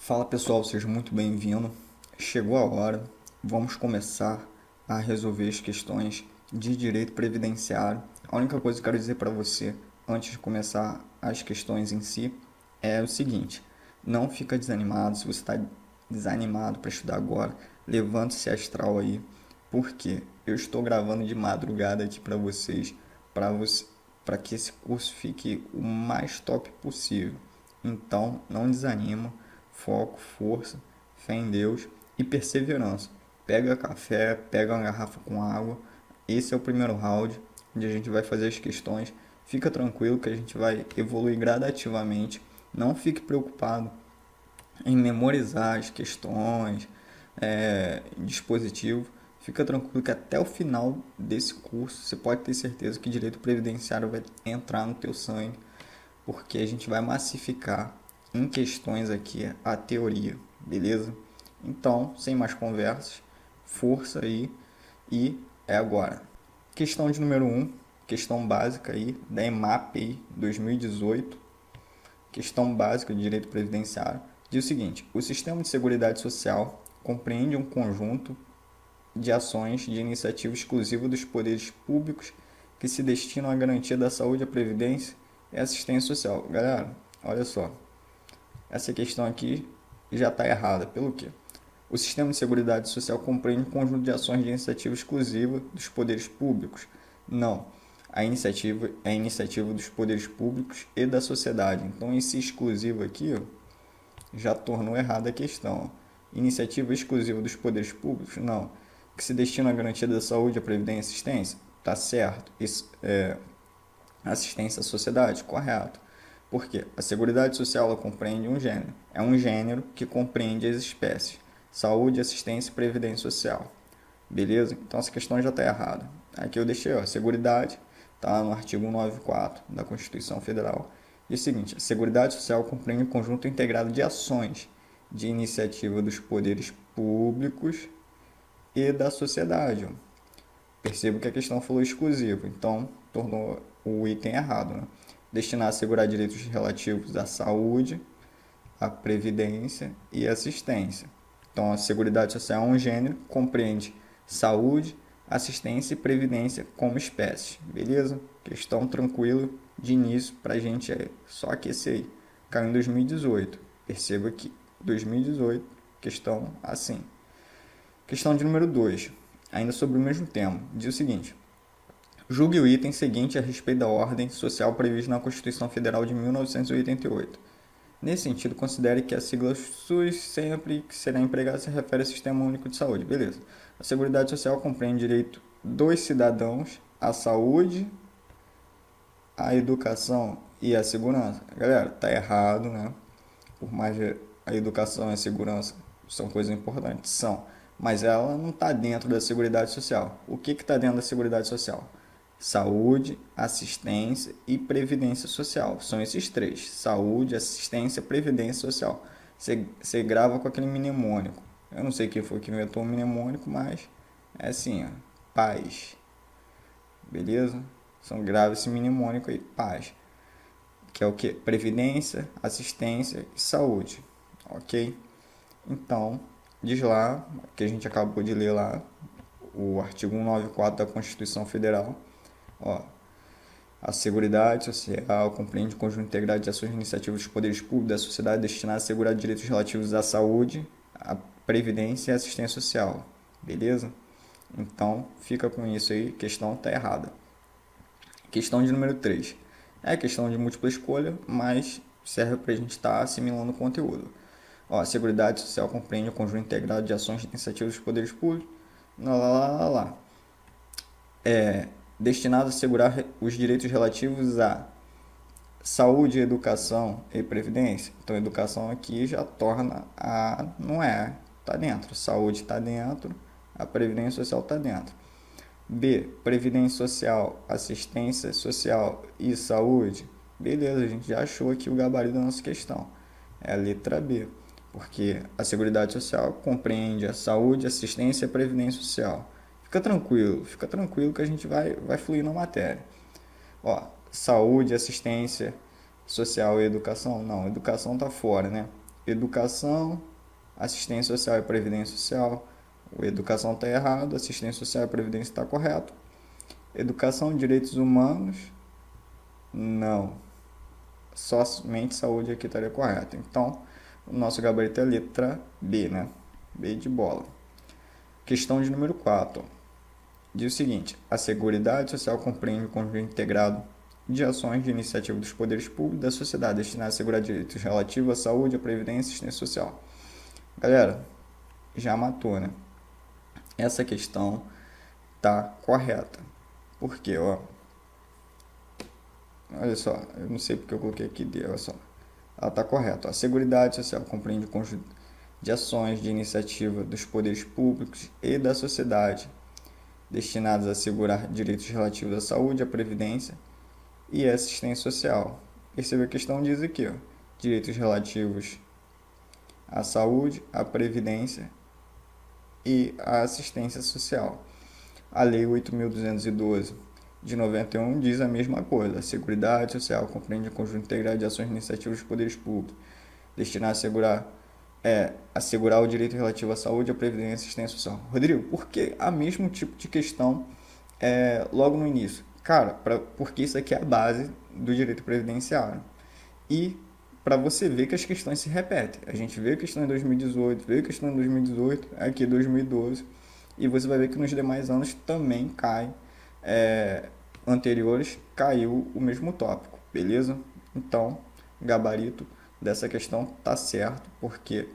Fala pessoal, seja muito bem-vindo. Chegou a hora, vamos começar a resolver as questões de direito previdenciário. A única coisa que eu quero dizer para você, antes de começar as questões em si, é o seguinte: não fica desanimado. Se você está desanimado para estudar agora, levante-se astral aí, porque eu estou gravando de madrugada aqui para você, para que esse curso fique o mais top possível. Então, não desanima, foco, força, fé em Deus e perseverança. Pega café, pega uma garrafa com água. Esse é o primeiro round, onde a gente vai fazer as questões. Fica tranquilo que a gente vai evoluir gradativamente. Não fique preocupado em memorizar as questões, dispositivo. Fica tranquilo que até o final desse curso você pode ter certeza que direito previdenciário vai entrar no teu sangue, porque a gente vai massificar em questões aqui a teoria, beleza? Então, sem mais conversas, força aí e é agora. Questão de número 1, questão básica aí da EMAP aí, 2018, questão básica de direito previdenciário, diz o seguinte: o sistema de seguridade social compreende um conjunto de ações de iniciativa exclusiva dos poderes públicos que se destinam à garantia da saúde, à previdência e assistência social. Galera, olha só, essa questão aqui já está errada. Pelo quê? O sistema de seguridade social compreende um conjunto de ações de iniciativa exclusiva dos poderes públicos. Não. A iniciativa é a iniciativa dos poderes públicos e da sociedade. Então, esse exclusivo aqui já tornou errada a questão. Iniciativa exclusiva dos poderes públicos? Não. Que se destina à garantia da saúde, à previdência e assistência? Tá certo. Isso é assistência à sociedade? Correto. Por quê? A Seguridade Social ela compreende um gênero. É um gênero que compreende as espécies saúde, assistência e previdência social. Beleza? Então essa questão já está errada. Aqui eu deixei, ó, Seguridade, está no artigo 194 da Constituição Federal. E é o seguinte: a Seguridade Social compreende um conjunto integrado de ações de iniciativa dos poderes públicos e da sociedade. Ó. Percebo que a questão falou exclusivo, então tornou o item errado. Né? Destinar a assegurar direitos relativos à saúde, à previdência e assistência. Então, a Seguridade Social é um gênero, compreende saúde, assistência e previdência como espécie. Beleza? Questão tranquila de início para a gente só aquecer aí. Caiu em 2018. Perceba que 2018, questão assim. Questão de número 2, ainda sobre o mesmo tema, diz o seguinte: julgue o item seguinte a respeito da ordem social prevista na Constituição Federal de 1988. Nesse sentido, considere que a sigla SUS sempre que será empregada se refere ao Sistema Único de Saúde. Beleza. A Seguridade Social compreende direito dos cidadãos à saúde, à educação e à segurança. Galera, tá errado, né? Por mais que a educação e a segurança são coisas importantes, são. Mas ela não está dentro da Seguridade Social. O que está dentro da Seguridade Social? Saúde, assistência e previdência social. São esses três: saúde, assistência, previdência social. Você grava com aquele mnemônico. Eu não sei quem foi que inventou o mnemônico, mas é assim, ó, paz. Beleza? São grava esse mnemônico aí, paz. Que é o que? Previdência, assistência e saúde. Ok? Então, diz lá, que a gente acabou de ler lá, o artigo 194 da Constituição Federal. Ó, a Seguridade Social compreende um conjunto integrado de ações e iniciativas dos poderes públicos da sociedade destinadas a assegurar direitos relativos à saúde, à previdência e à assistência social. Beleza? Então, fica com isso aí, questão está errada. Questão de número 3. É questão de múltipla escolha, mas serve para a gente estar assimilando o conteúdo. Ó, a Seguridade Social compreende um conjunto integrado de ações e iniciativas dos poderes públicos, destinado a assegurar os direitos relativos à saúde, educação e previdência. Então, educação aqui já torna a... não é, está dentro. Saúde está dentro, a previdência social está dentro. B, previdência social, assistência social e saúde. Beleza, a gente já achou aqui o gabarito da nossa questão. É a letra B, porque a Seguridade Social compreende a saúde, assistência e previdência social. Fica tranquilo que a gente vai fluir na matéria. Ó, saúde, assistência social e educação? Não, educação tá fora, né? educação, assistência social e previdência social. O educação está errado, assistência social e previdência está correto. Educação e direitos humanos, não. Somente saúde aqui estaria correto. Então, o nosso gabarito é a letra B, né? B de bola. Questão de número 4. Diz o seguinte: a Seguridade Social compreende o conjunto integrado de ações de iniciativa dos poderes públicos da sociedade destinadas a assegurar direitos relativos à saúde, à previdência e assistência social. Galera, já matou, né? Essa questão tá correta. Por quê? Olha só, eu não sei porque eu coloquei aqui D, olha só. Ela tá correta. A Seguridade Social compreende o conjunto de ações de iniciativa dos poderes públicos e da sociedade destinadas a assegurar direitos relativos à saúde, à previdência e à assistência social. Perceba a questão diz aqui, ó, direitos relativos à saúde, à previdência e à assistência social. A Lei 8.212 de 91 diz a mesma coisa. A Seguridade Social compreende o conjunto integrado de ações e iniciativas dos poderes públicos destinadas a assegurar o direito relativo à saúde, à previdência e à assistência social. Rodrigo, por que a mesmo tipo de questão logo no início? Cara, porque isso aqui é a base do direito previdenciário. E para você ver que as questões se repetem. A gente vê a questão em 2018, vê a questão em 2018, aqui 2012, e você vai ver que nos demais anos também anteriores caiu o mesmo tópico, beleza? Então, gabarito dessa questão tá certo, porque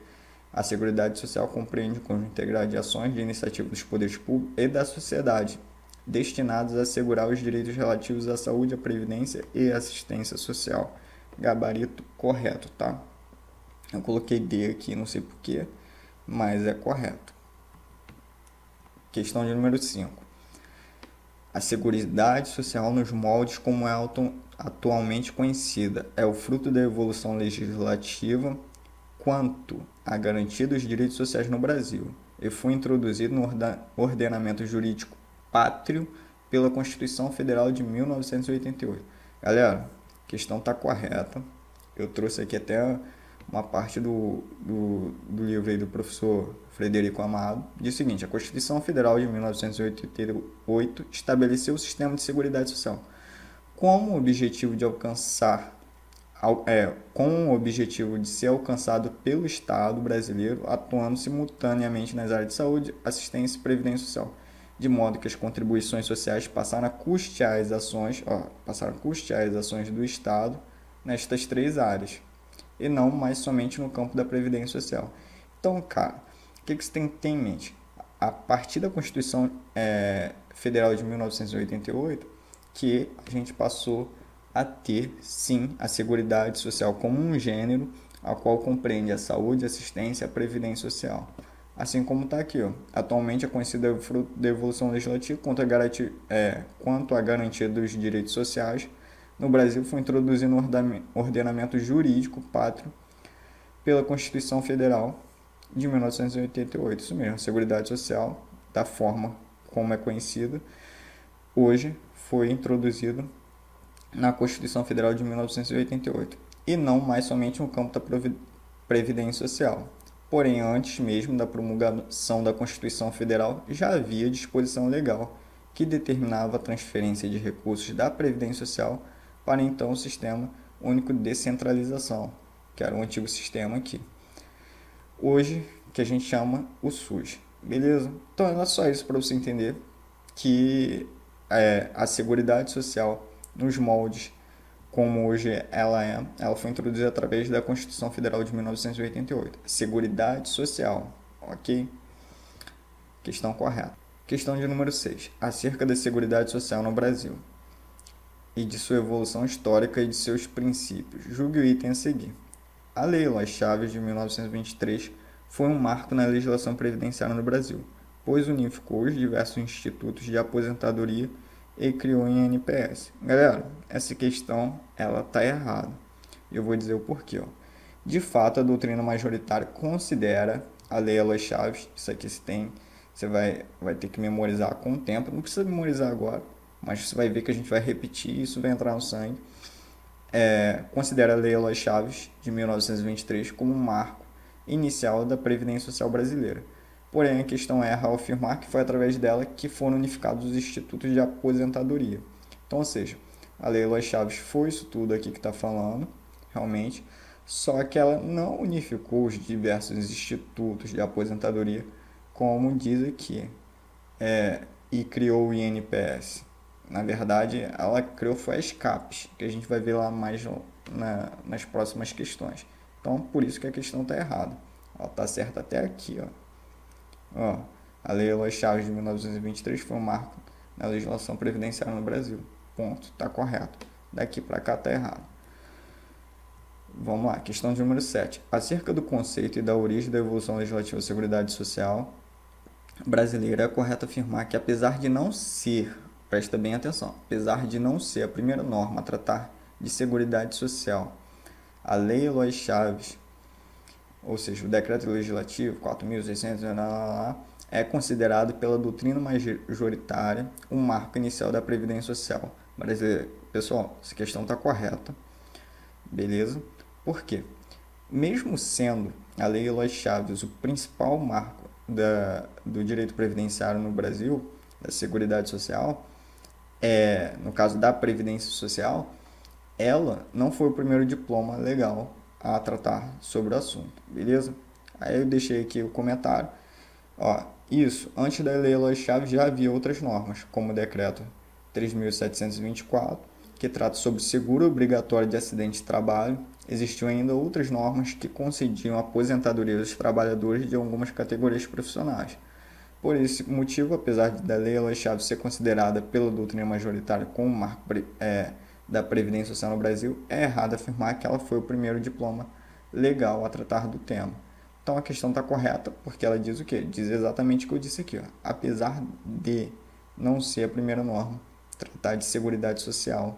a Seguridade Social compreende o conjunto integrado de ações de iniciativa dos poderes públicos e da sociedade destinados a assegurar os direitos relativos à saúde, à previdência e à assistência social. Gabarito correto, tá? Eu coloquei D aqui, não sei porquê, mas é correto. Questão de número 5. A Seguridade Social nos moldes como é atualmente conhecida é o fruto da evolução legislativa quanto à garantia dos direitos sociais no Brasil e foi introduzido no ordenamento jurídico pátrio pela Constituição Federal de 1988. Galera, a questão está correta. Eu trouxe aqui até uma parte do livro aí do professor Frederico Amado. Diz o seguinte: a Constituição Federal de 1988 estabeleceu o sistema de seguridade social com o objetivo de ser alcançado pelo Estado brasileiro, atuando simultaneamente nas áreas de saúde, assistência e previdência social, de modo que as contribuições sociais passaram a custear as ações do Estado nestas três áreas, e não mais somente no campo da previdência social. Então, cara, o que você tem que ter em mente? A partir da Constituição Federal de 1988, que a gente passou a ter, sim, a Seguridade Social como um gênero, a qual compreende a saúde, a assistência e a previdência social. Assim como está aqui, ó. Atualmente é conhecida fruto da evolução legislativa quanto à garantia dos direitos sociais. No Brasil foi introduzido um ordenamento jurídico pátrio pela Constituição Federal de 1988. Isso mesmo, a Seguridade Social, da forma como é conhecida, hoje foi introduzido na Constituição Federal de 1988 e não mais somente no campo da previdência social. Porém, antes mesmo da promulgação da Constituição Federal, já havia disposição legal que determinava a transferência de recursos da Previdência Social para então o Sistema Único de Descentralização, que era o antigo sistema aqui. Hoje, que a gente chama o SUS. Beleza? Então, é só isso para você entender que a Seguridade Social, nos moldes como hoje ela foi introduzida através da Constituição Federal de 1988. Seguridade Social, ok? Questão correta. Questão de número 6. Acerca da Seguridade Social no Brasil e de sua evolução histórica e de seus princípios. Julgue o item a seguir. A Lei Las Chaves de 1923 foi um marco na legislação previdenciária no Brasil, pois unificou os diversos institutos de aposentadoria e criou em NPS. Galera, essa questão ela tá errada. Eu vou dizer o porquê. Ó. De fato, a doutrina majoritária considera a Lei Las Chaves. Isso aqui você vai ter que memorizar com o tempo. Não precisa memorizar agora, mas você vai ver que a gente vai repetir, isso vai entrar no sangue. Considera a Lei Las Chaves de 1923 como um marco inicial da Previdência Social Brasileira. Porém, a questão erra ao afirmar que foi através dela que foram unificados os institutos de aposentadoria. Então, ou seja, a Lei Eloy Chaves foi isso tudo aqui que está falando, realmente, só que ela não unificou os diversos institutos de aposentadoria, como diz aqui, e criou o INPS. Na verdade, ela criou foi as CAPs, que a gente vai ver lá mais nas próximas questões. Então, por isso que a questão está errada. Ela está certa até aqui, ó. A Lei Eloy Chaves de 1923 foi um marco na legislação previdenciária no Brasil. Ponto. Está correto. Daqui para cá está errado. Vamos lá. Questão de número 7. Acerca do conceito e da origem da evolução legislativa da Seguridade Social brasileira, é correto afirmar que, apesar de não ser, presta bem atenção, apesar de não ser a primeira norma a tratar de Seguridade Social, a Lei Eloy Chaves, ou seja, o Decreto Legislativo 4.600, é considerado pela doutrina majoritária um marco inicial da Previdência Social brasileira. Pessoal, essa questão está correta, beleza? Por quê? Mesmo sendo a Lei Eloy Chaves o principal marco do direito previdenciário no Brasil, da Seguridade Social, no caso da Previdência Social, ela não foi o primeiro diploma legal a tratar sobre o assunto, beleza? Aí eu deixei aqui o comentário. Isso, antes da Lei Eloy Chaves já havia outras normas, como o Decreto 3.724, que trata sobre seguro obrigatório de acidente de trabalho. Existiam ainda outras normas que concediam aposentadoria aos trabalhadores de algumas categorias profissionais. Por esse motivo, apesar da Lei Eloy Chaves ser considerada pela doutrina majoritária como um marco da Previdência Social no Brasil, é errado afirmar que ela foi o primeiro diploma legal a tratar do tema. Então a questão está correta, porque ela diz o quê? Diz exatamente o que eu disse aqui. Apesar de não ser a primeira norma tratar de Seguridade Social,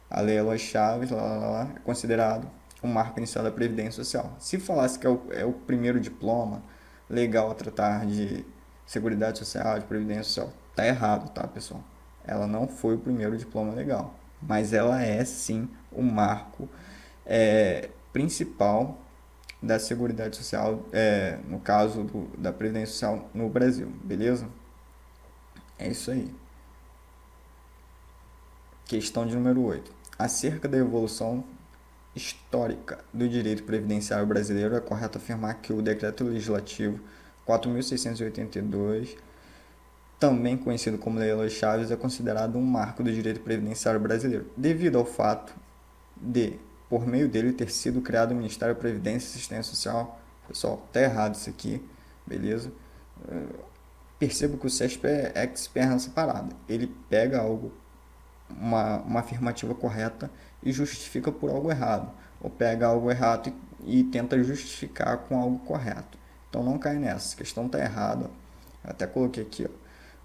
a Lei Eloy Chaves é considerado um marco inicial da Previdência Social. Se falasse que é o primeiro diploma legal a tratar de Seguridade Social, de Previdência Social, tá errado, tá, pessoal? Ela não foi o primeiro diploma legal, mas ela é sim o marco principal da Seguridade Social, no caso da Previdência Social no Brasil, beleza? É isso aí. Questão de número 8. Acerca da evolução histórica do direito previdenciário brasileiro, é correto afirmar que o Decreto Legislativo 4.682, também conhecido como Lei Eloy Chaves, é considerado um marco do direito previdenciário brasileiro, devido ao fato de, por meio dele, ter sido criado o Ministério da Previdência e Assistência Social. Pessoal, tá errado isso aqui, beleza? Percebo que o CESP é expert nessa parada. Ele pega algo, uma afirmativa correta e justifica por algo errado, ou pega algo errado e tenta justificar com algo correto. Então não cai nessa, a questão está errada. Até coloquei aqui,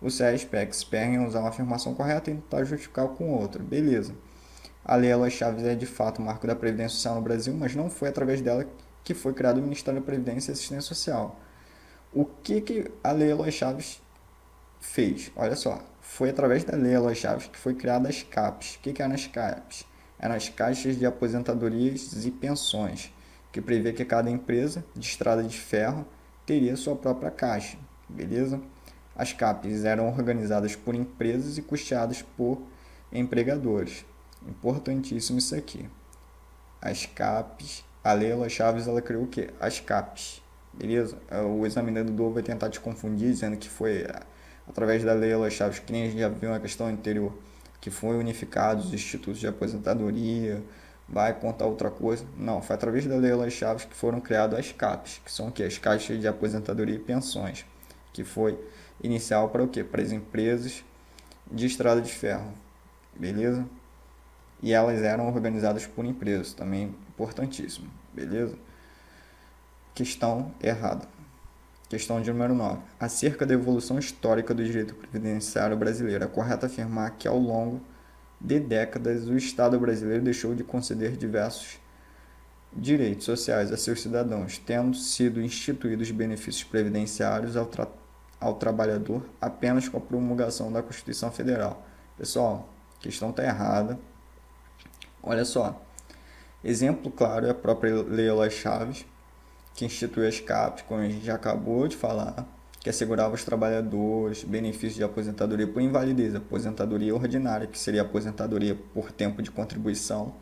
o CESP é expert em usar uma afirmação correta e tentar justificar com outra, beleza. A Lei Eloy Chaves é de fato o marco da Previdência Social no Brasil, mas não foi através dela que foi criado o Ministério da Previdência e Assistência Social. O que a Lei Eloy Chaves fez? Olha só, foi através da Lei Eloy Chaves que foi criada as CAPs. O que eram as CAPs? Eram as Caixas de Aposentadorias e Pensões, que prevê que cada empresa de estrada de ferro teria sua própria caixa, beleza? As CAPs eram organizadas por empresas e custeadas por empregadores. Importantíssimo isso aqui. As CAPs, a Lei Eloy Chaves, ela criou o quê? As CAPs, beleza? O examinador vai tentar te confundir, dizendo que foi através da Lei Eloy Chaves, que nem a gente já viu na questão anterior, que foi unificado os institutos de aposentadoria, vai contar outra coisa. Não, foi através da Lei Eloy Chaves que foram criadas as CAPs, que são o quê? As Caixas de Aposentadoria e Pensões, que foi inicial para o quê? Para as empresas de estrada de ferro, beleza? E elas eram organizadas por empresas, também importantíssimo, beleza? Questão errada. Questão de número 9. Acerca da evolução histórica do direito previdenciário brasileiro, é correto afirmar que ao longo de décadas o Estado brasileiro deixou de conceder diversos direitos sociais a seus cidadãos, tendo sido instituídos benefícios previdenciários ao trabalhador apenas com a promulgação da Constituição Federal. Pessoal, a questão está errada. Olha só, exemplo claro é a própria Lei Eloy Chaves, que instituiu as CAPs, como a gente já acabou de falar, que assegurava aos trabalhadores benefícios de aposentadoria por invalidez, aposentadoria ordinária, que seria aposentadoria por tempo de contribuição,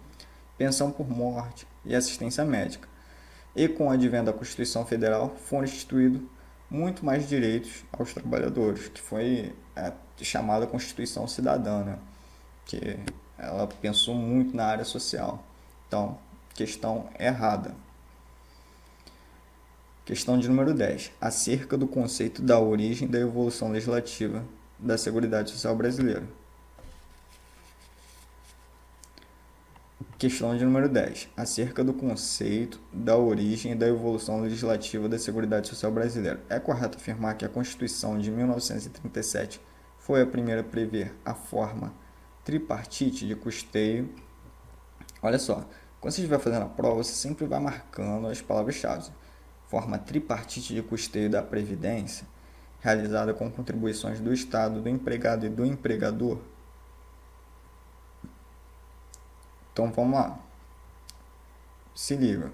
pensão por morte e assistência médica. E com o advento da Constituição Federal foram instituídos muito mais direitos aos trabalhadores, que foi a chamada Constituição Cidadã, né? Que ela pensou muito na área social. Então, questão errada. Questão de número 10. Acerca do conceito da origem da evolução legislativa da Seguridade Social brasileira. Questão de número 10. Acerca do conceito da origem e da evolução legislativa da Seguridade Social brasileira. É correto afirmar que a Constituição de 1937 foi a primeira a prever a forma tripartite de custeio. Olha só, quando você estiver fazendo a prova, você sempre vai marcando as palavras-chave. Forma tripartite de custeio da Previdência, realizada com contribuições do Estado, do empregado e do empregador. Então vamos lá. Se liga.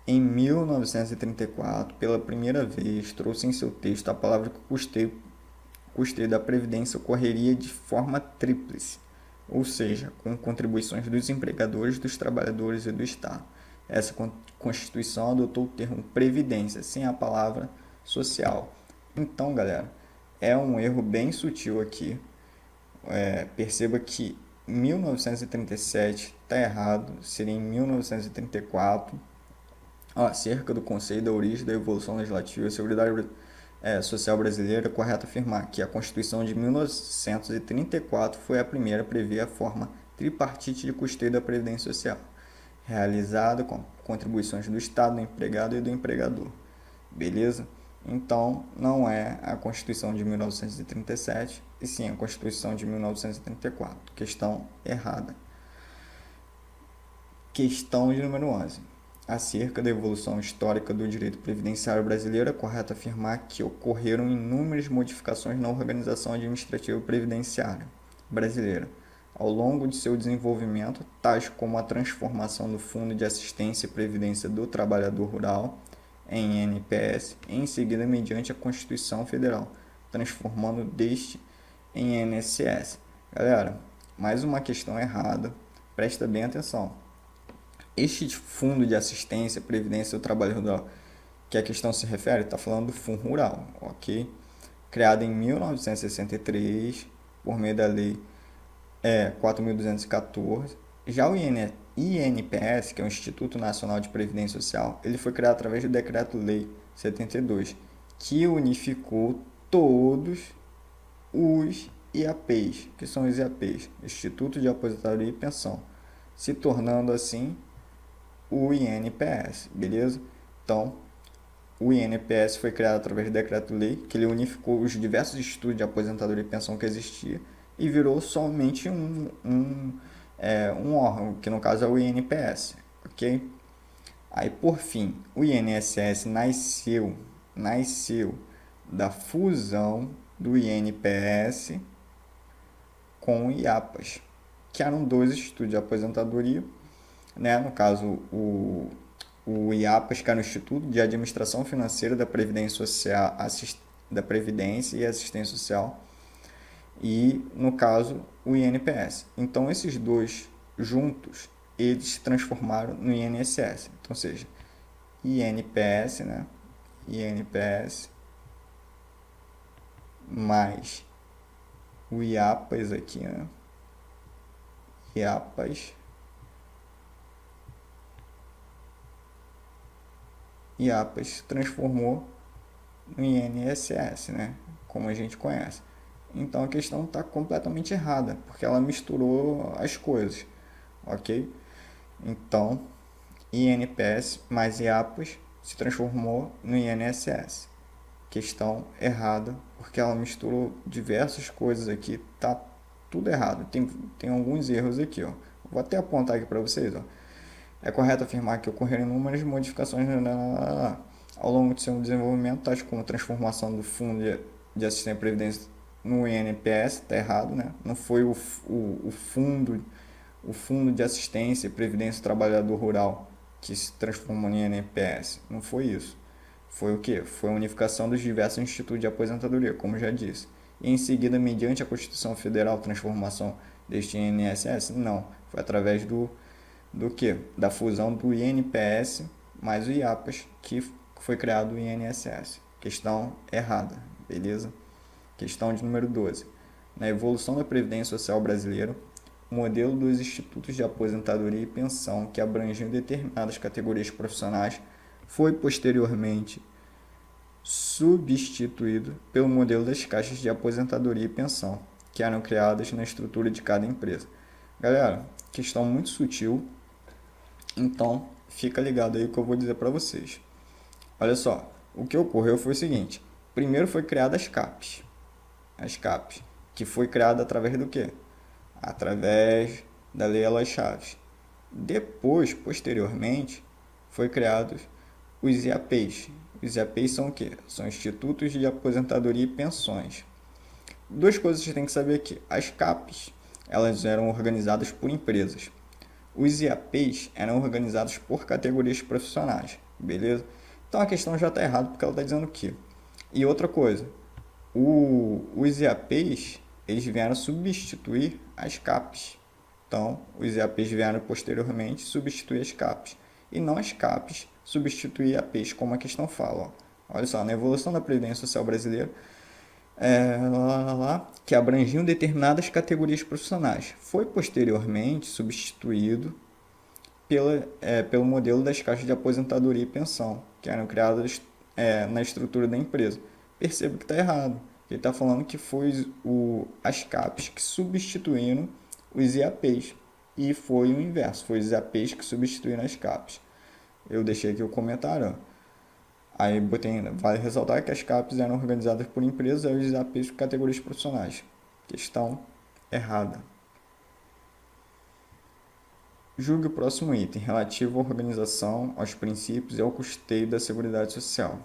Em 1934, pela primeira vez, trouxe em seu texto a palavra que o custeio da Previdência ocorreria de forma tríplice, ou seja, com contribuições dos empregadores, dos trabalhadores e do Estado. Essa Constituição adotou o termo previdência, sem a palavra social. Então, galera, é um erro bem sutil aqui. Perceba que 1937 está errado, seria em 1934. Acerca do conceito da origem da evolução legislativa e seguridade social brasileira, é correto afirmar que a Constituição de 1934 foi a primeira a prever a forma tripartite de custeio da Previdência Social, realizada com contribuições do Estado, do empregado e do empregador. Beleza? Então, não é a Constituição de 1937, e sim a Constituição de 1934. Questão errada. Questão de número 11. Acerca da evolução histórica do direito previdenciário brasileiro, é correto afirmar que ocorreram inúmeras modificações na organização administrativa previdenciária brasileira ao longo de seu desenvolvimento, tais como a transformação do Fundo de Assistência e Previdência do Trabalhador Rural em INPS, em seguida mediante a Constituição Federal, transformando deste em INSS. Galera, mais uma questão errada, presta bem atenção. Este Fundo de Assistência e Previdência do Trabalhador Rural, que a questão se refere, está falando do Fundo Rural, ok? Criado em 1963, por meio da Lei 4.214. Já o INPS, que é o Instituto Nacional de Previdência Social, ele foi criado através do Decreto-Lei 72, que unificou todos os IAPs, que são os IAPs, Instituto de Aposentadoria e Pensão, se tornando assim o INPS, beleza? Então, o INPS foi criado através do Decreto-Lei, que ele unificou os diversos institutos de aposentadoria e pensão que existiam e virou somente um órgão, que no caso é o INPS, ok? Aí, por fim, o INSS nasceu da fusão do INPS com o IAPAS, que eram dois institutos de aposentadoria, né? No caso, o IAPAS, que era o Instituto de Administração Financeira da Previdência Social, da Previdência e Assistência Social, e, no caso, o INPS. Então, esses dois juntos, eles se transformaram no INSS. Então, ou seja, INPS, né? INPS mais o IAPAS aqui, né? IAPAS se transformou no INSS, né? Como a gente conhece. Então a questão está completamente errada, porque ela misturou as coisas, ok? Então, INPS mais IAPAS se transformou no INSS. Questão errada, porque ela misturou diversas coisas aqui, tá tudo errado. Tem alguns erros aqui, ó. Vou até apontar aqui para vocês, ó. É correto afirmar que ocorreram inúmeras modificações ao longo de seu desenvolvimento, tais como a transformação do Fundo de Assistência e Previdência no INPS, está errado, né? Não foi o fundo de Assistência e Previdência do Trabalhador Rural que se transformou em INPS. Não foi isso. Foi o quê? Foi a unificação dos diversos institutos de aposentadoria, como já disse. E em seguida, mediante a Constituição Federal, transformação deste INSS? Não. Foi através do quê? Da fusão do INPS mais o IAPAS, que foi criado o INSS. Questão errada, beleza? Questão de número 12. Na evolução da Previdência Social brasileira, o modelo dos institutos de aposentadoria e pensão, que abrangiam determinadas categorias profissionais, foi posteriormente substituído pelo modelo das caixas de aposentadoria e pensão, que eram criadas na estrutura de cada empresa. Galera, questão muito sutil, então fica ligado aí o que eu vou dizer para vocês. Olha só, o que ocorreu foi o seguinte: primeiro foi criada as CAPs, que foi criada através do quê? Através da Lei Eloy Chaves. Depois, posteriormente, foi criados os IAPs. Os IAPs são o quê? São Institutos de Aposentadoria e Pensões. Duas coisas que você tem que saber aqui. As CAPs, elas eram organizadas por empresas. Os IAPs eram organizados por categorias profissionais, beleza? Então a questão já está errada porque ela está dizendo que. E outra coisa, os IAPs, eles vieram substituir as CAPs. Então, os IAPs vieram posteriormente substituir as CAPs. E não as CAPs substituir IAPs, como a questão fala. Ó. Olha só, na evolução da Previdência Social brasileira, que abrangiam determinadas categorias profissionais. Foi posteriormente substituído pelo modelo das caixas de aposentadoria e pensão, que eram criadas na estrutura da empresa. Perceba que está errado. Ele está falando que foi as CAPs que substituíram os IAPs. E foi o inverso, foi os IAPs que substituíram as CAPs. Eu deixei aqui o comentário. Aí botei ainda, vale ressaltar que as CAPs eram organizadas por empresas e os IAPs por categorias profissionais. Questão errada. Julgue o próximo item, relativo à organização, aos princípios e ao custeio da Seguridade Social.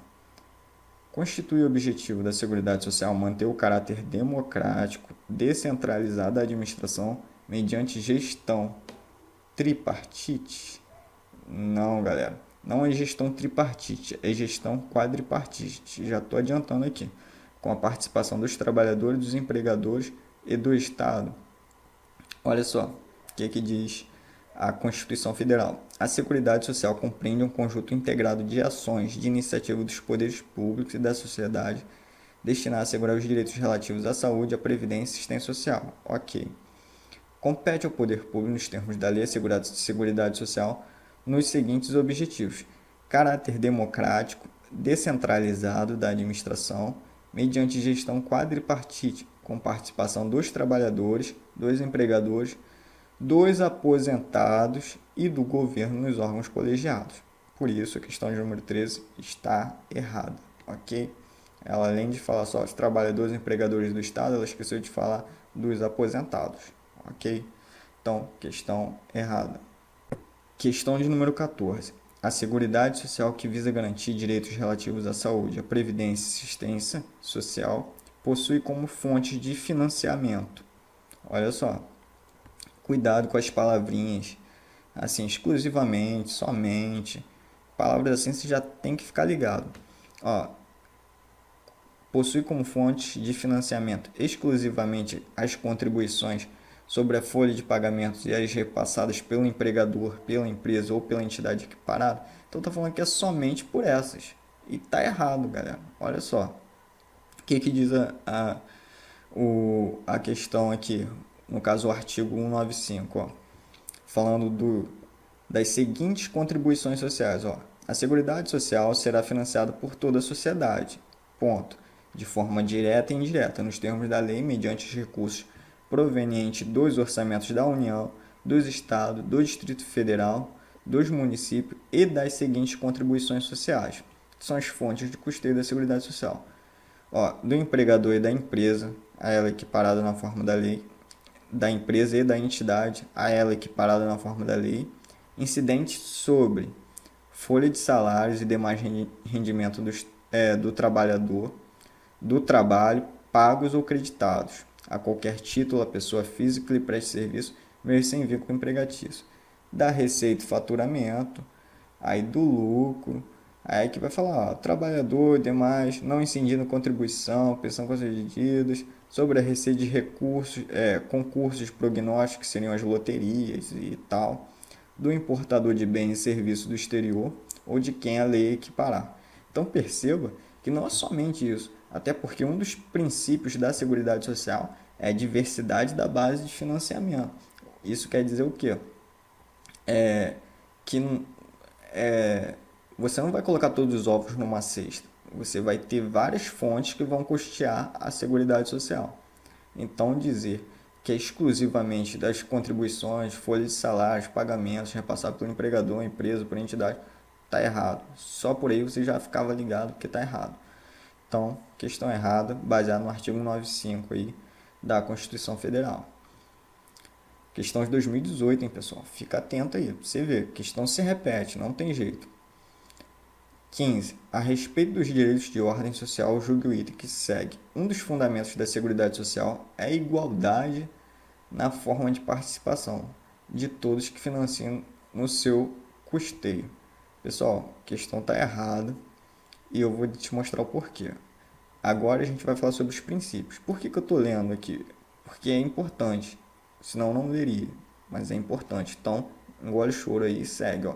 Constitui o objetivo da Seguridade Social manter o caráter democrático, descentralizado da administração mediante gestão tripartite? Não, galera. Não é gestão tripartite, é gestão quadripartite. Já estou adiantando aqui. Com a participação dos trabalhadores, dos empregadores e do Estado. Olha só o que diz a Constituição Federal. A Seguridade Social compreende um conjunto integrado de ações de iniciativa dos poderes públicos e da sociedade destinada a assegurar os direitos relativos à saúde, à previdência e assistência social. Ok. Compete ao poder público, nos termos da Lei de Seguridade Social, nos seguintes objetivos: caráter democrático, descentralizado da administração, mediante gestão quadripartite, com participação dos trabalhadores, dos empregadores, dos aposentados e do governo nos órgãos colegiados. Por isso, a questão de número 13 está errada, ok? Ela, além de falar só dos trabalhadores e empregadores do Estado, ela esqueceu de falar dos aposentados, ok? Então, questão errada. Questão de número 14. A Seguridade Social, que visa garantir direitos relativos à saúde, à previdência e assistência social, possui como fonte de financiamento. Olha só, cuidado com as palavrinhas, assim, exclusivamente, somente. Palavras assim você já tem que ficar ligado. Ó, possui como fonte de financiamento exclusivamente as contribuições sobre a folha de pagamentos e as repassadas pelo empregador, pela empresa ou pela entidade equiparada. Então está falando que é somente por essas. E tá errado, galera. Olha só. O que diz a questão aqui, no caso o artigo 195, ó, falando das seguintes contribuições sociais. Ó. A Seguridade Social será financiada por toda a sociedade, ponto, de forma direta e indireta, nos termos da lei, mediante os recursos provenientes dos orçamentos da União, dos Estados, do Distrito Federal, dos municípios e das seguintes contribuições sociais, que são as fontes de custeio da Seguridade Social. Ó, do empregador e da empresa, a ela equiparada na forma da lei, da empresa e da entidade, a ela equiparada na forma da lei, incidentes sobre folha de salários e demais rendimento do trabalhador, do trabalho, pagos ou creditados, a qualquer título a pessoa física que lhe preste serviço, mesmo sem vínculo empregatício, da receita e faturamento, aí do lucro, aí que vai falar, ó, trabalhador e demais, não incidindo contribuição, pensão concedidas, sobre a receita de recursos, concursos de prognóstico, que seriam as loterias e tal, do importador de bens e serviços do exterior ou de quem a lei equiparar. Então perceba que não é somente isso, até porque um dos princípios da Seguridade Social é a diversidade da base de financiamento. Isso quer dizer o quê? Que você não vai colocar todos os ovos numa cesta. Você vai ter várias fontes que vão custear a Seguridade Social. Então, dizer que é exclusivamente das contribuições, folhas de salários, pagamentos repassados pelo empregador, empresa, por entidade, está errado. Só por aí você já ficava ligado que está errado. Então, questão errada, baseada no artigo 95 aí da Constituição Federal. Questão de 2018, hein, pessoal? Fica atento aí, pra você ver. Questão se repete, não tem jeito. 15. A respeito dos direitos de ordem social, julgue o item que segue. Um dos fundamentos da Seguridade Social é a igualdade na forma de participação de todos que financiam no seu custeio. Pessoal, a questão está errada e eu vou te mostrar o porquê. Agora a gente vai falar sobre os princípios. Por que eu estou lendo aqui? Porque é importante, senão não leria, mas é importante. Então, engole o choro aí e segue, ó.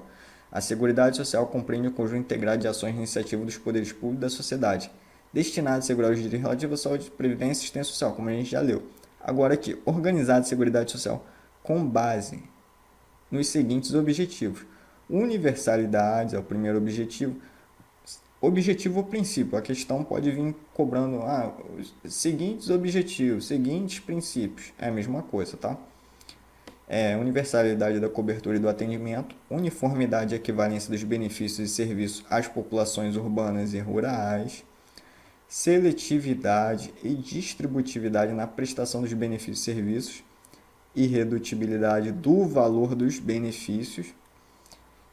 A Seguridade Social compreende o conjunto integrado de ações e iniciativas dos poderes públicos da sociedade, destinado a assegurar os direitos relativos à saúde, previdência e assistência social, como a gente já leu. Agora aqui, organizada a Seguridade Social com base nos seguintes objetivos. Universalidade é o primeiro objetivo. Objetivo ou princípio, a questão pode vir cobrando os seguintes objetivos, seguintes princípios, é a mesma coisa, tá? Universalidade da cobertura e do atendimento, uniformidade e equivalência dos benefícios e serviços às populações urbanas e rurais, seletividade e distributividade na prestação dos benefícios e serviços, irredutibilidade do valor dos benefícios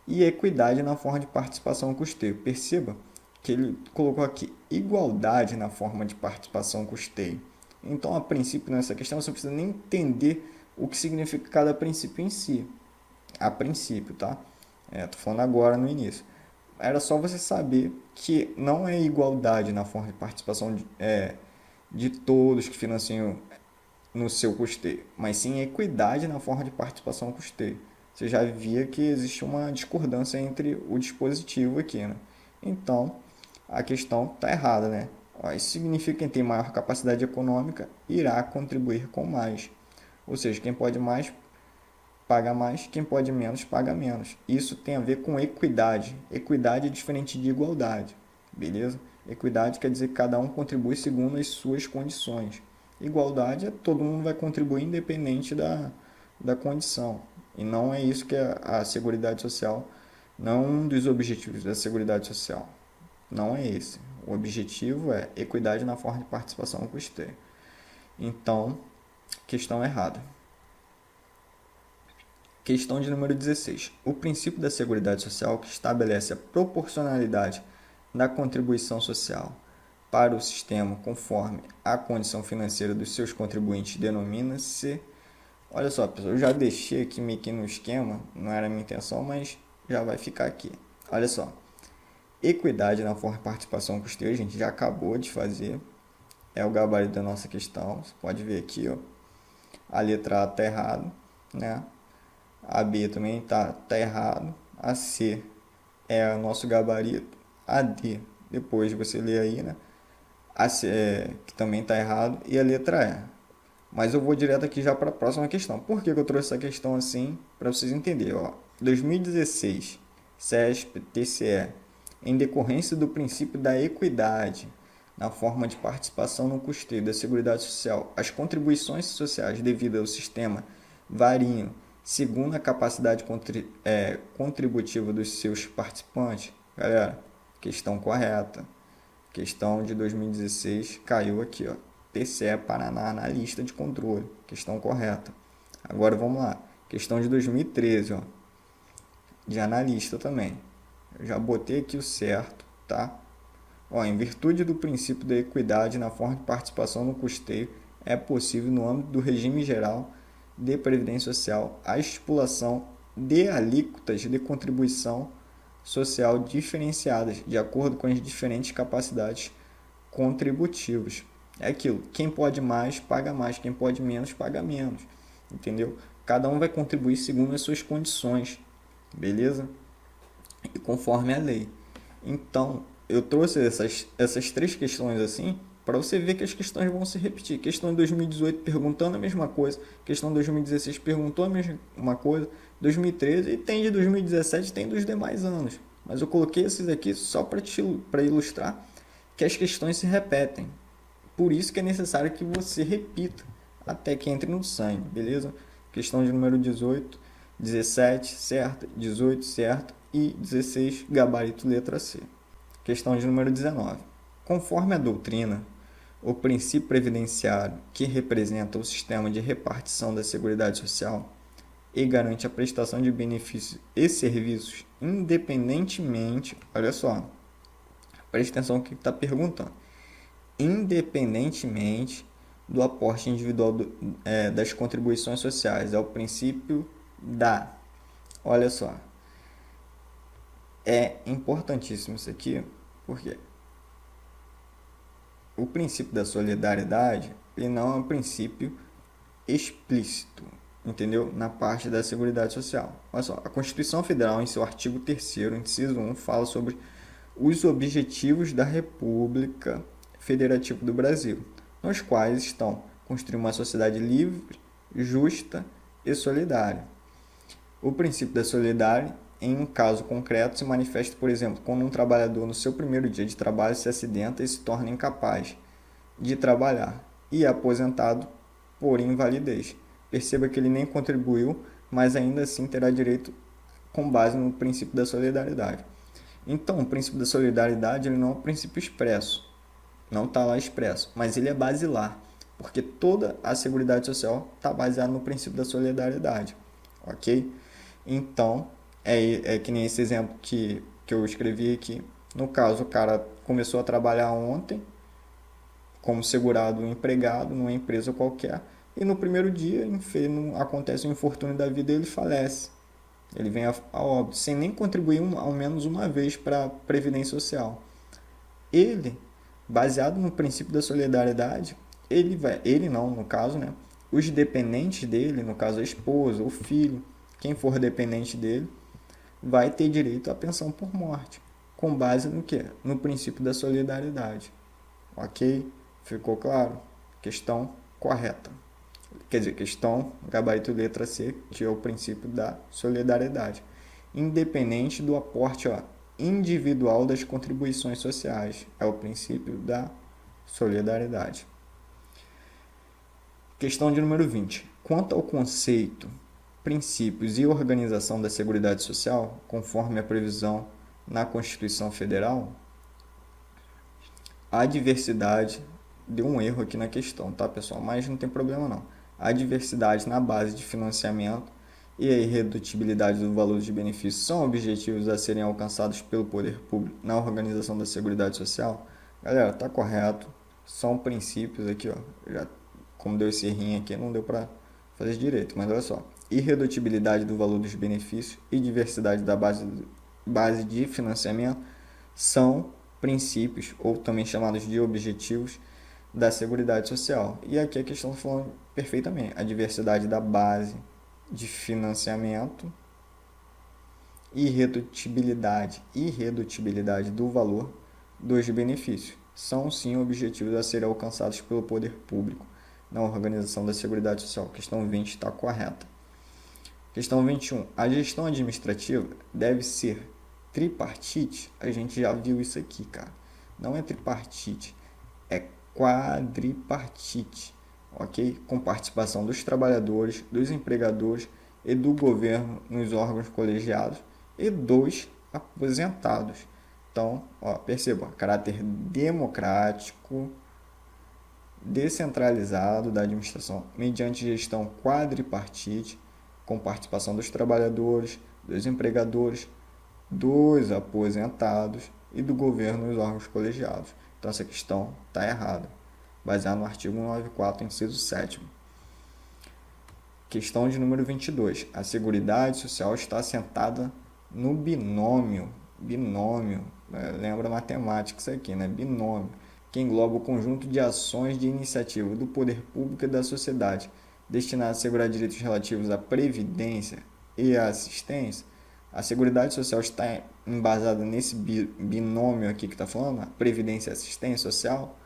e equidade na forma de participação no custeio. Perceba que ele colocou aqui igualdade na forma de participação no custeio. Então, a princípio, nessa questão, você não precisa nem entender o que significa cada princípio em si. A princípio, tá? Tô falando agora no início. Era só você saber que não é igualdade na forma de participação de todos que financiam no seu custeio, mas sim equidade na forma de participação no custeio. Você já via que existe uma discordância entre o dispositivo aqui, né? Então, a questão está errada, né? Isso significa que quem tem maior capacidade econômica irá contribuir com mais. Ou seja, quem pode mais paga mais, quem pode menos paga menos. Isso tem a ver com equidade. Equidade é diferente de igualdade, beleza? Equidade quer dizer que cada um contribui segundo as suas condições. Igualdade é todo mundo vai contribuir independente da condição. E não é isso que a Seguridade Social, não é um dos objetivos da Seguridade Social. Não é esse. O objetivo é equidade na forma de participação no custeio. Então, questão errada. Questão de número 16. O princípio da Seguridade Social, que estabelece a proporcionalidade da contribuição social para o sistema conforme a condição financeira dos seus contribuintes, denomina-se... Olha só, pessoal, eu já deixei aqui meio que no esquema, não era a minha intenção, mas já vai ficar aqui. Olha só. Equidade na forma de participação custeio, a gente já acabou de fazer. É o gabarito da nossa questão. Você pode ver aqui, ó. A letra A está errado, né? A B também tá errado. A C é o nosso gabarito. A D, depois você lê aí, né? A C, que também está errado. E a letra E. Mas eu vou direto aqui já para a próxima questão. Por que eu trouxe essa questão assim? Para vocês entenderem. Ó. 2016, CESP, TCE. Em decorrência do princípio da equidade na forma de participação no custeio da Seguridade Social, as contribuições sociais devidas ao sistema variam segundo a capacidade contributiva dos seus participantes. Galera, questão correta. Questão de 2016 caiu aqui, ó. TCE Paraná na lista de controle. Questão correta. Agora vamos lá. Questão de 2013, ó. De analista também. Eu já botei aqui o certo, tá? Ó, em virtude do princípio da equidade na forma de participação no custeio, é possível, no âmbito do regime geral de previdência social, a estipulação de alíquotas de contribuição social diferenciadas, de acordo com as diferentes capacidades contributivas. É aquilo, quem pode mais, quem pode menos, paga menos, entendeu? Cada um vai contribuir segundo as suas condições, beleza? E conforme a lei. Então, eu trouxe essas três questões assim, para você ver que as questões vão se repetir. Questão de 2018 perguntando a mesma coisa, questão de 2016 perguntou a mesma coisa, 2013 e tem de 2017, tem dos demais anos. Mas eu coloquei esses aqui só para ilustrar que as questões se repetem. Por isso que é necessário que você repita até que entre no sangue, beleza? Questão de número 18, 17, certo? 18, certo? E 16, gabarito letra C. Questão de número 19. Conforme a doutrina, o princípio previdenciário, que representa o sistema de repartição da Seguridade Social e garante a prestação de benefícios e serviços independentemente, olha só, presta atenção no que está perguntando, independentemente do aporte individual das contribuições sociais. É o princípio da... Olha só, é importantíssimo isso aqui, porque o princípio da solidariedade ele não é um princípio explícito, entendeu? Na parte da Seguridade Social. Olha só, a Constituição Federal, em seu artigo 3º, inciso 1, fala sobre os objetivos da República Federativa do Brasil, nos quais estão construir uma sociedade livre, justa e solidária. O princípio da solidariedade, em um caso concreto, se manifesta, por exemplo, quando um trabalhador no seu primeiro dia de trabalho se acidenta e se torna incapaz de trabalhar e é aposentado por invalidez. Perceba que ele nem contribuiu, mas ainda assim terá direito com base no princípio da solidariedade. Então, o princípio da solidariedade ele não é um princípio expresso, não está lá expresso, mas ele é basilar, porque toda a Seguridade Social está baseada no princípio da solidariedade, ok? Então, é que nem esse exemplo que eu escrevi aqui. No caso, o cara começou a trabalhar ontem como segurado empregado numa empresa qualquer e no primeiro dia acontece um infortúnio da vida e ele falece. Ele vem a óbito, sem nem contribuir ao menos uma vez para a Previdência Social. Ele, baseado no princípio da solidariedade, ele não, no caso, né? Os dependentes dele, no caso a esposa, o filho, quem for dependente dele, vai ter direito à pensão por morte, com base no quê? No princípio da solidariedade. Ok? Ficou claro? Questão correta. Quer dizer, questão gabarito letra C, que é o princípio da solidariedade. Independente do aporte individual das contribuições sociais. É o princípio da solidariedade. Questão de número 20. Quanto ao conceito, princípios e organização da Seguridade Social, conforme a previsão na Constituição Federal, a diversidade... Deu um erro aqui na questão, tá, pessoal? Mas não tem problema não. A diversidade na base de financiamento e a irredutibilidade do valor de benefícios são objetivos a serem alcançados pelo poder público na organização da Seguridade Social? Galera, tá correto. São princípios aqui, ó. Já, como deu esse errinho aqui, não deu para fazer direito, mas olha só. Irredutibilidade do valor dos benefícios e diversidade da base de financiamento são princípios, ou também chamados de objetivos, da Seguridade Social. E aqui a questão está falando perfeitamente. A diversidade da base de financiamento, irredutibilidade do valor dos benefícios. São sim objetivos a serem alcançados pelo poder público na organização da Seguridade Social. Questão 20 está correta. Questão 21. A gestão administrativa deve ser tripartite. A gente já viu isso aqui, cara. Não é tripartite, é quadripartite, ok? Com participação dos trabalhadores, dos empregadores e do governo nos órgãos colegiados e dos aposentados. Então, perceba, caráter democrático, descentralizado da administração, mediante gestão quadripartite, com participação dos trabalhadores, dos empregadores, dos aposentados e do governo nos órgãos colegiados. Então, essa questão está errada, baseada no artigo 194, inciso 7º. Questão de número 22. A Seguridade Social está assentada no binômio binômio, lembra matemática isso aqui, né? Binômio, que engloba o conjunto de ações de iniciativa do poder público e da sociedade, destinado a assegurar direitos relativos à previdência e à assistência. A Seguridade Social está embasada nesse binômio aqui que está falando, a previdência e assistência social.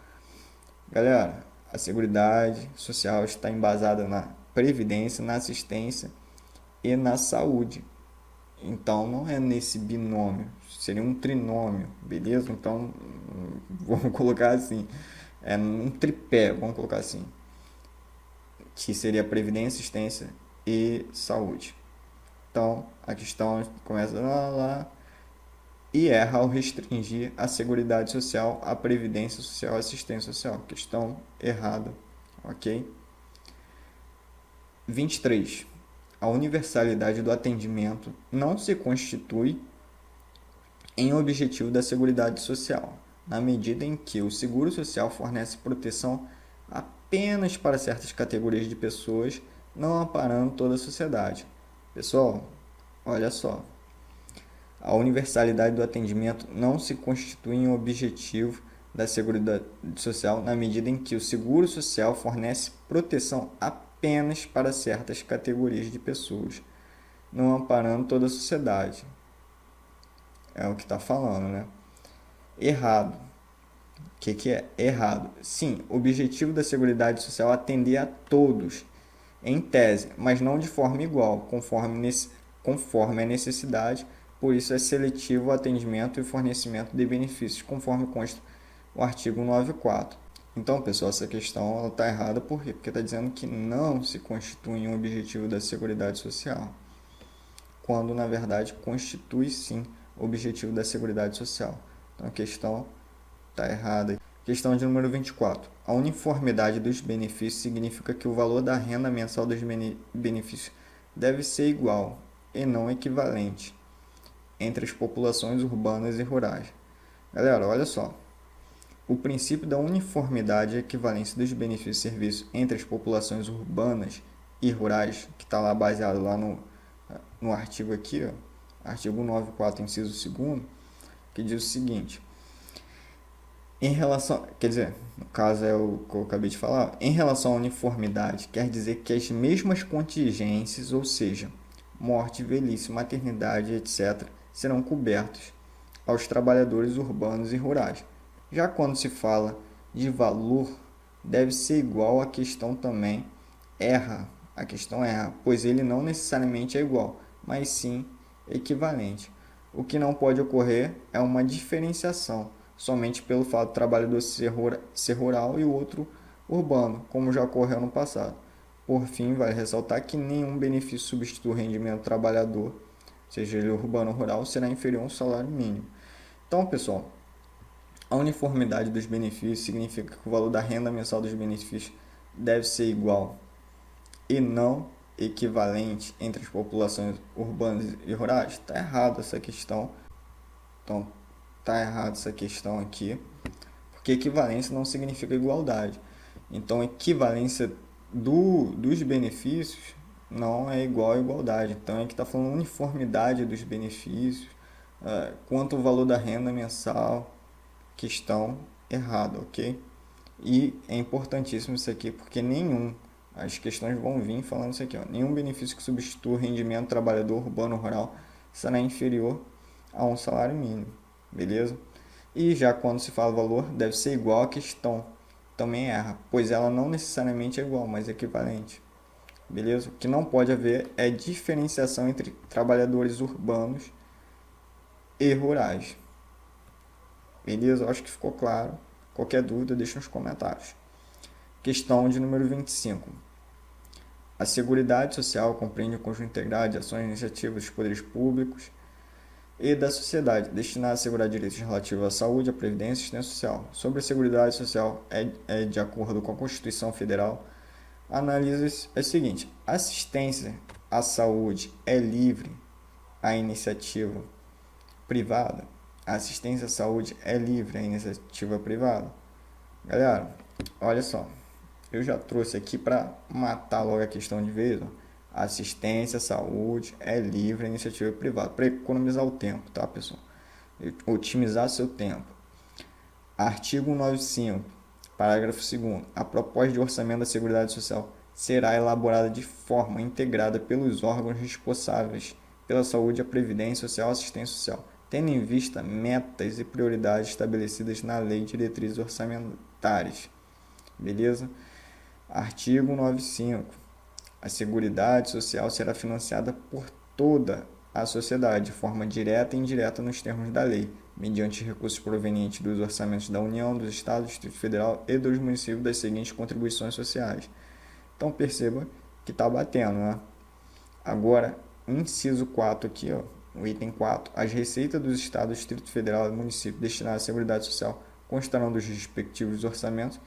Galera, a Seguridade Social está embasada na previdência, na assistência e na saúde. Então não é nesse binômio, seria um trinômio, beleza? Então vamos colocar assim, é um tripé, vamos colocar assim, que seria previdência, assistência e saúde. Então a questão começa lá e erra ao restringir a Seguridade Social, a Previdência Social e a Assistência Social. Questão errada, ok? 23. A universalidade do atendimento não se constitui em objetivo da Seguridade Social, na medida em que o seguro social fornece proteção apenas para certas categorias de pessoas, não amparando toda a sociedade. Pessoal, olha só. A universalidade do atendimento não se constitui em objetivo da Seguridade Social, na medida em que o seguro social fornece proteção apenas para certas categorias de pessoas, não amparando toda a sociedade. É o que está falando, né? Errado. O que é errado? Sim, o objetivo da Seguridade Social é atender a todos, em tese, mas não de forma igual, conforme a necessidade. Por isso é seletivo o atendimento e fornecimento de benefícios, conforme consta o artigo 94. Então, pessoal, essa questão está errada por quê? Porque está dizendo que não se constitui um objetivo da Seguridade Social, quando, na verdade, constitui sim o objetivo da Seguridade Social. Então, a questão está errada. Questão de número 24. A uniformidade dos benefícios significa que o valor da renda mensal dos benefícios deve ser igual e não equivalente entre as populações urbanas e rurais. Galera, olha só. O princípio da uniformidade e equivalência dos benefícios e serviços entre as populações urbanas e rurais, que está lá baseado lá no artigo aqui, ó, artigo 94, inciso 2º, que diz o seguinte: em relação, quer dizer, no caso é o que eu acabei de falar, em relação à uniformidade, quer dizer que as mesmas contingências, ou seja, morte, velhice, maternidade, etc., serão cobertos aos trabalhadores urbanos e rurais. Já quando se fala de valor, deve ser igual, a questão também erra. A questão erra, pois ele não necessariamente é igual, mas sim equivalente. O que não pode ocorrer é uma diferenciação, somente pelo fato do trabalhador ser rural e o outro urbano, como já ocorreu no passado. Por fim, vale ressaltar que nenhum benefício substitui o rendimento do trabalhador, seja ele urbano ou rural, será inferior a um salário mínimo. Então, pessoal, a uniformidade dos benefícios significa que o valor da renda mensal dos benefícios deve ser igual e não equivalente entre as populações urbanas e rurais. Está errado essa questão. Então, está errado essa questão aqui, porque equivalência não significa igualdade. Então, equivalência dos benefícios não é igual a igualdade. Então, aqui está falando uniformidade dos benefícios, quanto ao valor da renda mensal, questão errada, ok? E é importantíssimo isso aqui, porque as questões vão vir falando isso aqui, ó, nenhum benefício que substitua o rendimento do trabalhador urbano ou rural será inferior a um salário mínimo, beleza? E já quando se fala valor, deve ser igual, a questão também erra, pois ela não necessariamente é igual, mas é equivalente, beleza? O que não pode haver é diferenciação entre trabalhadores urbanos e rurais. Beleza? Eu acho que ficou claro. Qualquer dúvida, deixa nos comentários. Questão de número 25. A Seguridade Social compreende o conjunto integrado de ações e iniciativas dos poderes públicos e da sociedade, destinada a assegurar direitos relativos à saúde, à previdência e assistência social. Sobre a Seguridade Social, de acordo com a Constituição Federal, analisa o seguinte: assistência à saúde é livre à iniciativa privada. A assistência à saúde é livre à iniciativa privada. Galera, olha só. Eu já trouxe aqui para matar logo a questão de vez. Ó. A assistência à saúde é livre à iniciativa privada. Para economizar o tempo, tá, pessoal? otimizar seu tempo. Artigo 195, parágrafo 2º. A proposta de orçamento da Seguridade Social será elaborada de forma integrada pelos órgãos responsáveis pela saúde, a previdência social e assistência social, tendo em vista metas e prioridades estabelecidas na Lei de Diretrizes Orçamentárias. Beleza? Artigo 195. A Seguridade Social será financiada por toda a sociedade, de forma direta e indireta nos termos da lei, mediante recursos provenientes dos orçamentos da União, dos Estados, do Distrito Federal e dos municípios das seguintes contribuições sociais. Então perceba que está batendo, né? Agora, inciso 4 aqui, ó, o item 4. As receitas dos Estados, Distrito Federal e município destinadas à Seguridade Social constarão dos respectivos orçamentos,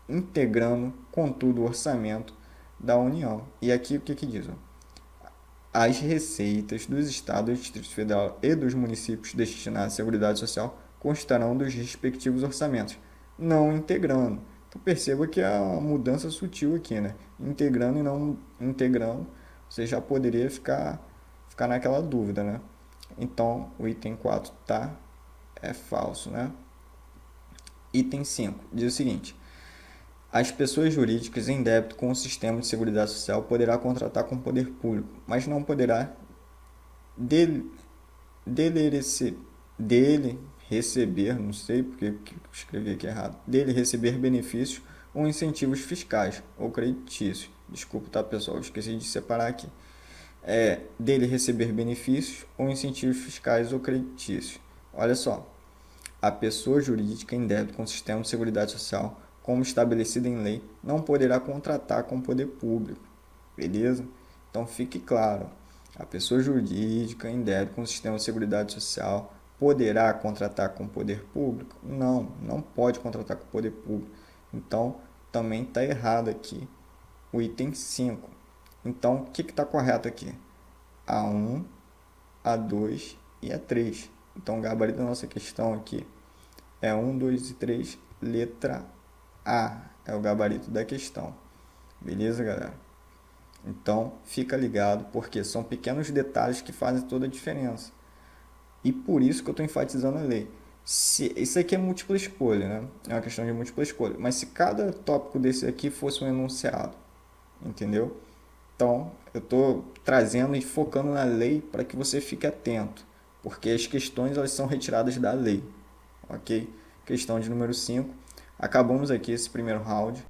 integrando, contudo, o orçamento da União. E aqui o que diz? As receitas dos Estados, do Distrito Federal e dos municípios destinadas à Seguridade Social constarão dos respectivos orçamentos, não integrando. Então perceba que é uma mudança sutil aqui, né? Integrando e não integrando, você já poderia ficar naquela dúvida, né? Então o item 4 é falso, né? Item 5 diz o seguinte: as pessoas jurídicas em débito com o sistema de seguridade social poderá contratar com o poder público, mas não poderá dele receber, não sei porque que escrevi aqui errado, dele receber benefícios ou incentivos fiscais ou creditícios. Desculpa, tá, pessoal? Eu esqueci de separar aqui. Dele receber benefícios ou incentivos fiscais ou creditícios. Olha só, a pessoa jurídica em débito com o sistema de seguridade social, como estabelecido em lei, não poderá contratar com o poder público. Beleza? Então fique claro, a pessoa jurídica em débito com o sistema de seguridade social poderá contratar com o poder público? Não pode contratar com o poder público. Então também está errado aqui o item 5. Então o que está correto aqui? A1, A2 e A3. Então o gabarito da nossa questão aqui é 1, 2 e 3, letra A é o gabarito da questão. Beleza, galera? Então, fica ligado, porque são pequenos detalhes que fazem toda a diferença. E por isso que eu estou enfatizando a lei. Isso aqui é múltipla escolha, né? É uma questão de múltipla escolha. Mas se cada tópico desse aqui fosse um enunciado, entendeu? Então, eu estou trazendo e focando na lei para que você fique atento, porque as questões elas são retiradas da lei, ok? Questão de número 5. Acabamos aqui esse primeiro round.